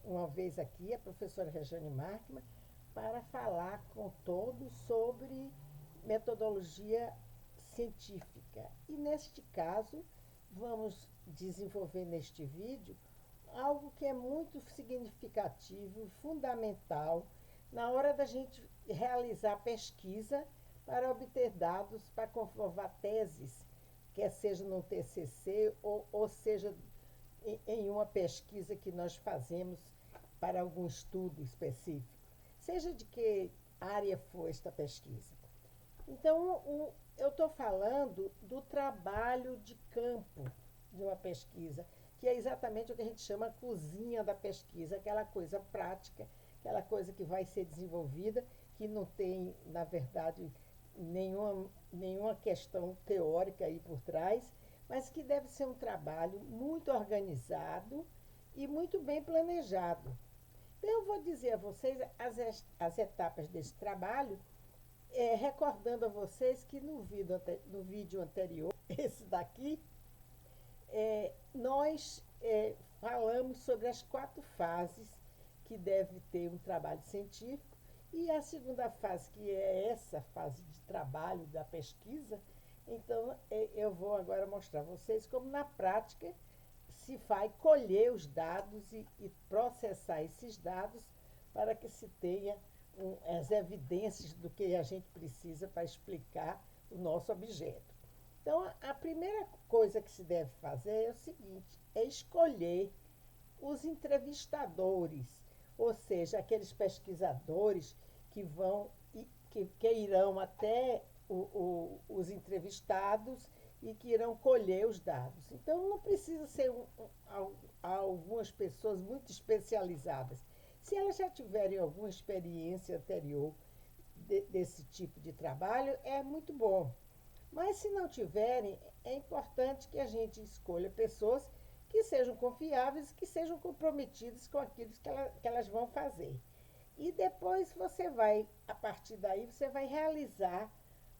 uma vez aqui a professora Regiane Markmann para falar com todos sobre metodologia científica. E, neste caso, vamos desenvolver neste vídeo algo que é muito significativo, fundamental, na hora da gente realizar pesquisa para obter dados, para comprovar teses, quer seja no TCC ou seja em uma pesquisa que nós fazemos para algum estudo específico, seja de que área for esta pesquisa. Então, eu estou falando do trabalho de campo de uma pesquisa, que é exatamente o que a gente chama cozinha da pesquisa, aquela coisa prática, aquela coisa que vai ser desenvolvida, que não tem, na verdade, nenhuma questão teórica aí por trás, mas que deve ser um trabalho muito organizado e muito bem planejado. Então, eu vou dizer a vocês as etapas desse trabalho, recordando a vocês que no vídeo anterior, esse daqui, nós falamos sobre as 4 fases que deve ter um trabalho científico, e a segunda fase, que é essa fase de trabalho da pesquisa. Então, eu vou agora mostrar a vocês como, na prática, se vai colher os dados e processar esses dados para que se tenha as evidências do que a gente precisa para explicar o nosso objeto. Então, a primeira coisa que se deve fazer é o seguinte, é escolher os entrevistadores, ou seja, aqueles pesquisadores que irão até os entrevistados e que irão colher os dados. Então, não precisa ser algumas pessoas muito especializadas. Se elas já tiverem alguma experiência anterior desse tipo de trabalho, é muito bom. Mas, se não tiverem, é importante que a gente escolha pessoas que sejam confiáveis, que sejam comprometidas com aquilo que elas vão fazer. E depois a partir daí, você vai realizar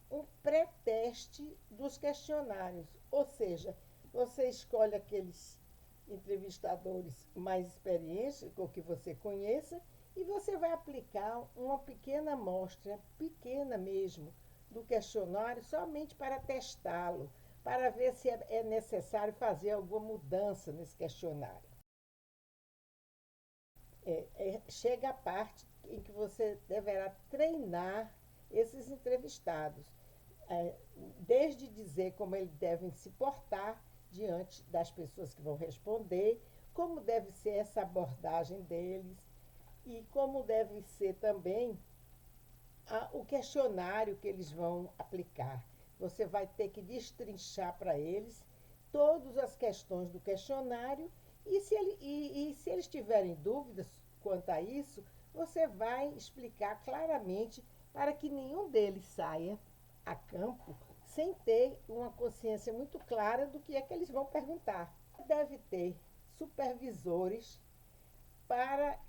um pré-teste dos questionários. Ou seja, você escolhe aqueles entrevistadores mais experientes, ou que você conheça, e você vai aplicar uma pequena amostra, pequena mesmo, do questionário, somente para testá-lo, para ver se é necessário fazer alguma mudança nesse questionário. Chega a parte em que você deverá treinar esses entrevistados, desde dizer como eles devem se portar diante das pessoas que vão responder, como deve ser essa abordagem deles e como deve ser também o questionário que eles vão aplicar. Você vai ter que destrinchar para eles todas as questões do questionário e se eles tiverem dúvidas quanto a isso, você vai explicar claramente para que nenhum deles saia a campo sem ter uma consciência muito clara do que é que eles vão perguntar. Deve ter supervisores para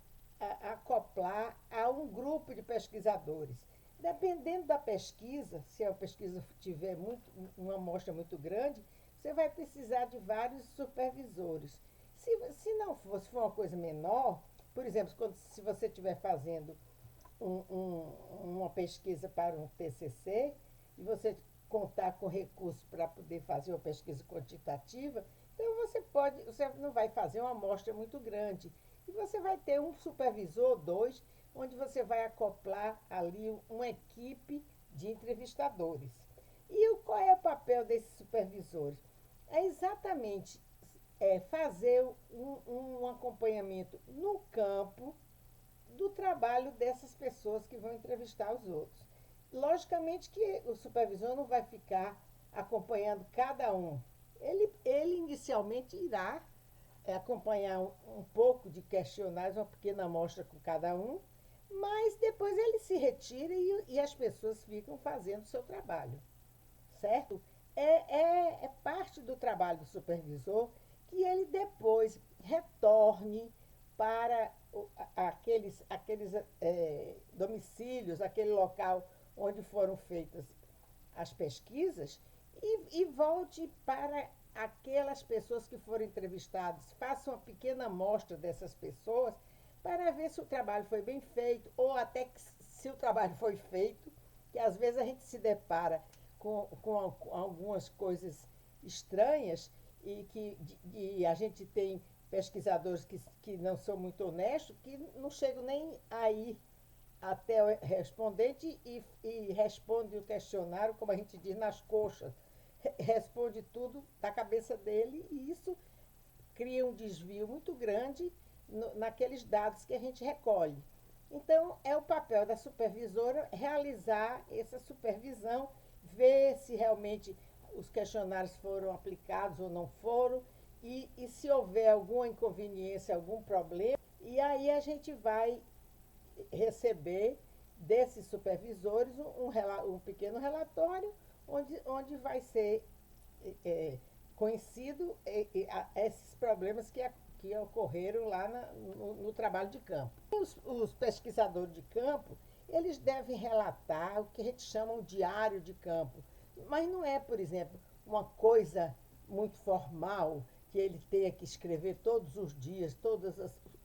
acoplar a um grupo de pesquisadores. Dependendo da pesquisa, se a pesquisa tiver uma amostra muito grande, você vai precisar de vários supervisores. Se não for, se for uma coisa menor, por exemplo, se você estiver fazendo uma pesquisa para um TCC e você contar com recursos para poder fazer uma pesquisa quantitativa, então você não vai fazer uma amostra muito grande. E você vai ter um supervisor, 2, onde você vai acoplar ali uma equipe de entrevistadores. E qual é o papel desses supervisores? É exatamente fazer um acompanhamento no campo do trabalho dessas pessoas que vão entrevistar os outros. Logicamente que o supervisor não vai ficar acompanhando cada um. Ele inicialmente irá acompanhar um pouco de questionários, uma pequena amostra com cada um, mas depois ele se retira e as pessoas ficam fazendo o seu trabalho, certo? É parte do trabalho do supervisor que ele depois retorne para aqueles domicílios, aquele local onde foram feitas as pesquisas e volte para aquelas pessoas que foram entrevistadas façam uma pequena amostra dessas pessoas para ver se o trabalho foi bem feito ou até que, se o trabalho foi feito, que às vezes a gente se depara com algumas coisas estranhas e a gente tem pesquisadores que não são muito honestos, que não chegam nem aí até o respondente e responde o questionário, como a gente diz, nas coxas. Responde tudo da cabeça dele e isso cria um desvio muito grande naqueles dados que a gente recolhe. Então, é o papel da supervisora realizar essa supervisão, ver se realmente os questionários foram aplicados ou não foram, e se houver alguma inconveniência, algum problema, e aí a gente vai receber desses supervisores um pequeno relatório onde vai ser conhecido esses problemas que ocorreram lá no trabalho de campo. Os pesquisadores de campo, eles devem relatar o que a gente chama um diário de campo, mas não é, por exemplo, uma coisa muito formal que ele tenha que escrever todos os dias,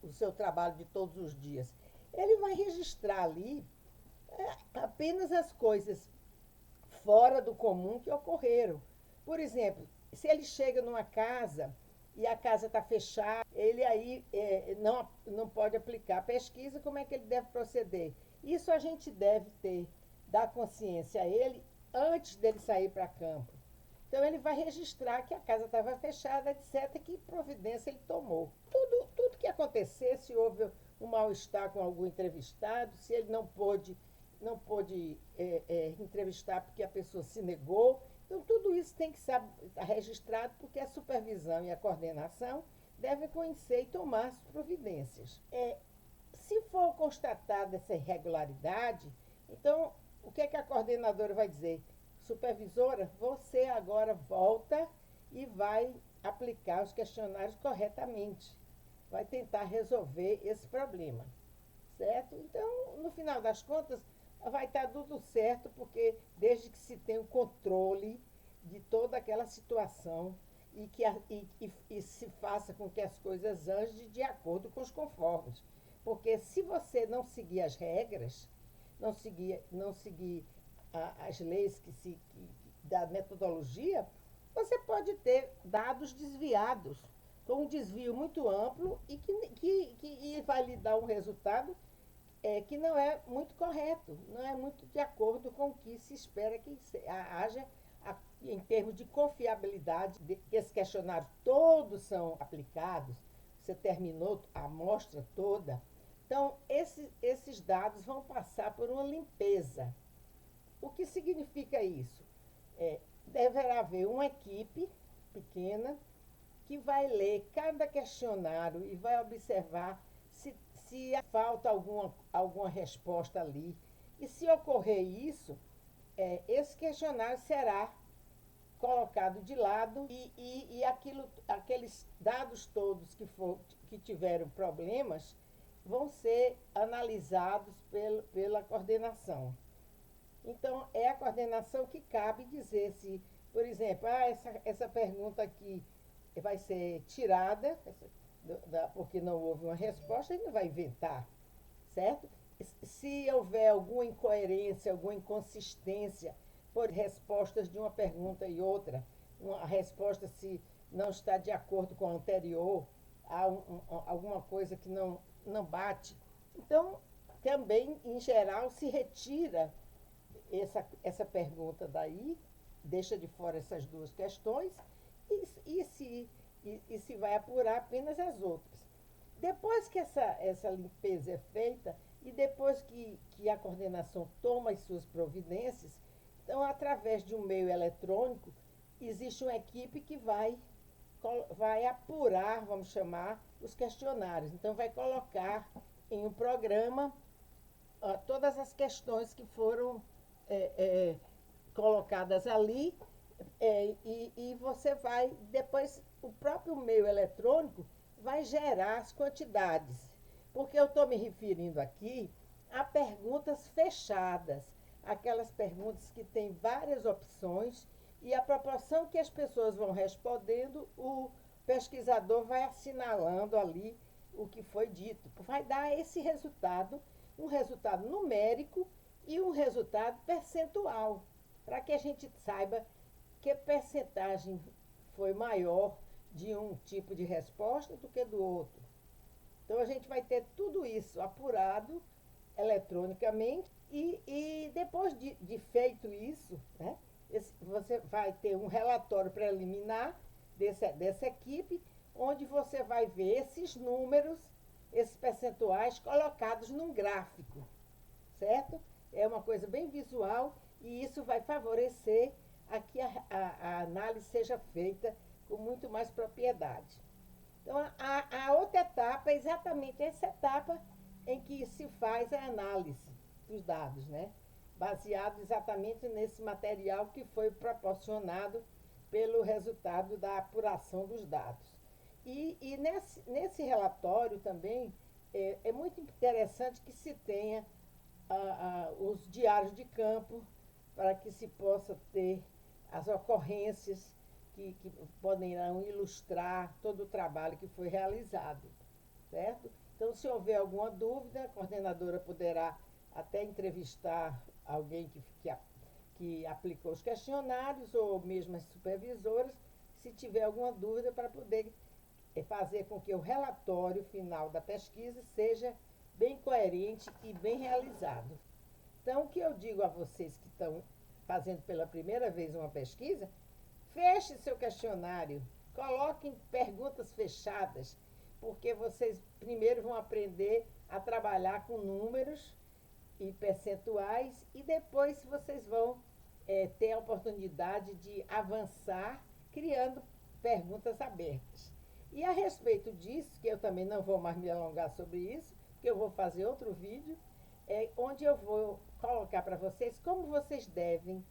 o seu trabalho de todos os dias. Ele vai registrar ali apenas as coisas fora do comum que ocorreram. Por exemplo, se ele chega numa casa e a casa está fechada, ele aí não pode aplicar a pesquisa, como é que ele deve proceder? Isso a gente deve dar consciência a ele antes dele sair para campo. Então, ele vai registrar que a casa estava fechada, etc., que providência ele tomou. Tudo que acontecer, se houve um mal-estar com algum entrevistado, se ele não pôde entrevistar porque a pessoa se negou. Então, tudo isso tem que estar registrado, porque a supervisão e a coordenação devem conhecer e tomar as providências. Se for constatada essa irregularidade, então, o que é que a coordenadora vai dizer? Supervisora, você agora volta e vai aplicar os questionários corretamente. Vai tentar resolver esse problema, certo? Então, no final das contas, vai estar tudo certo, porque desde que se tenha o controle de toda aquela situação e se faça com que as coisas andem de acordo com os conformes. Porque se você não seguir as regras, não seguir as leis da metodologia, você pode ter dados desviados, com um desvio muito amplo e que vai lhe dar um resultado que não é muito correto, não é muito de acordo com o que se espera que haja em termos de confiabilidade, que esses questionários todos são aplicados, você terminou a amostra toda. Então, esses dados vão passar por uma limpeza. O que significa isso? Deverá haver uma equipe pequena que vai ler cada questionário e vai observar se falta alguma resposta ali. E se ocorrer isso, esse questionário será colocado de lado e aqueles dados todos que tiveram problemas vão ser analisados pela coordenação. Então, é a coordenação que cabe dizer se, por exemplo, essa pergunta aqui vai ser tirada, porque não houve uma resposta, ele não vai inventar, certo? Se houver alguma incoerência, alguma inconsistência por respostas de uma pergunta e outra, a resposta se não está de acordo com a anterior, há alguma coisa que não bate. Então, também, em geral, se retira essa pergunta daí, deixa de fora essas duas questões e se vai apurar apenas as outras. Depois que essa limpeza é feita e depois que a coordenação toma as suas providências, então, através de um meio eletrônico, existe uma equipe que vai apurar, vamos chamar, os questionários. Então, vai colocar em um programa todas as questões que foram colocadas ali e você vai, depois, o próprio meio eletrônico vai gerar as quantidades. Porque eu estou me referindo aqui a perguntas fechadas, aquelas perguntas que têm várias opções E a proporção que as pessoas vão respondendo, o pesquisador vai assinalando ali o que foi dito. Vai dar esse resultado, um resultado numérico e um resultado percentual, para que a gente saiba que percentagem foi maior de um tipo de resposta do que do outro. Então a gente vai ter tudo isso apurado eletronicamente e depois de feito isso, né, você vai ter um relatório preliminar dessa equipe, onde você vai ver esses números, esses percentuais colocados num gráfico, certo? É uma coisa bem visual e isso vai favorecer a que a análise seja feita com muito mais propriedade. Então, a outra etapa é exatamente essa etapa em que se faz a análise dos dados, né? Baseado exatamente nesse material que foi proporcionado pelo resultado da apuração dos dados. E nesse relatório também é muito interessante que se tenha os diários de campo para que se possa ter as ocorrências que poderão ilustrar todo o trabalho que foi realizado, certo? Então, se houver alguma dúvida, a coordenadora poderá até entrevistar alguém que aplicou os questionários ou mesmo as supervisoras, se tiver alguma dúvida, para poder fazer com que o relatório final da pesquisa seja bem coerente e bem realizado. Então, o que eu digo a vocês que estão fazendo pela primeira vez uma pesquisa, feche seu questionário, coloquem perguntas fechadas, porque vocês primeiro vão aprender a trabalhar com números e percentuais e depois vocês vão ter a oportunidade de avançar criando perguntas abertas. E a respeito disso, que eu também não vou mais me alongar sobre isso, que eu vou fazer outro vídeo, onde eu vou colocar para vocês como vocês devem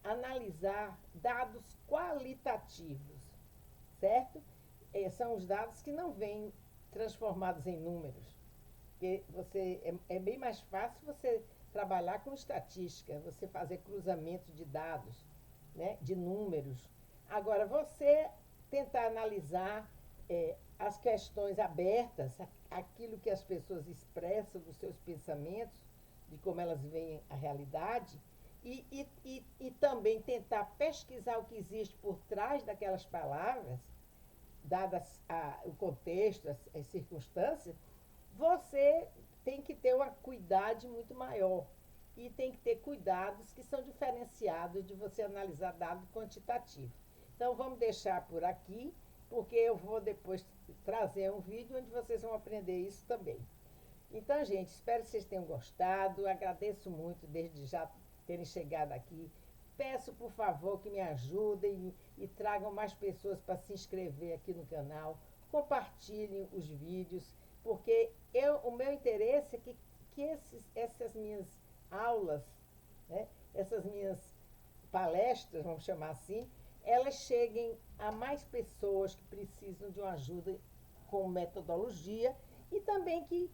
analisar dados qualitativos, certo? São os dados que não vêm transformados em números. Porque é bem mais fácil você trabalhar com estatística, você fazer cruzamento de dados, né, de números. Agora, você tentar analisar as questões abertas, aquilo que as pessoas expressam dos seus pensamentos, de como elas veem a realidade, e também tentar pesquisar o que existe por trás daquelas palavras, dadas o contexto, as circunstâncias, você tem que ter uma cuidado muito maior. E tem que ter cuidados que são diferenciados de você analisar dado quantitativo. Então, vamos deixar por aqui, porque eu vou depois trazer um vídeo onde vocês vão aprender isso também. Então, gente, espero que vocês tenham gostado. Agradeço muito desde já terem chegado aqui. Peço, por favor, que me ajudem e tragam mais pessoas para se inscrever aqui no canal. Compartilhem os vídeos, porque o meu interesse é que essas minhas aulas, né, essas minhas palestras, vamos chamar assim, elas cheguem a mais pessoas que precisam de uma ajuda com metodologia e também que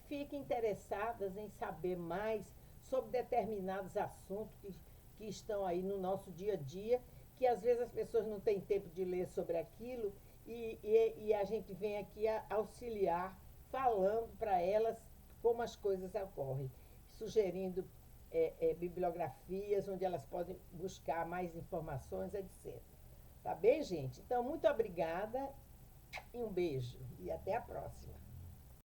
fiquem interessadas em saber mais sobre determinados assuntos que estão aí no nosso dia a dia, que às vezes as pessoas não têm tempo de ler sobre aquilo e a gente vem aqui auxiliar, falando para elas como as coisas ocorrem, sugerindo bibliografias onde elas podem buscar mais informações, etc. Tá bem, gente? Então, muito obrigada e um beijo. E até a próxima.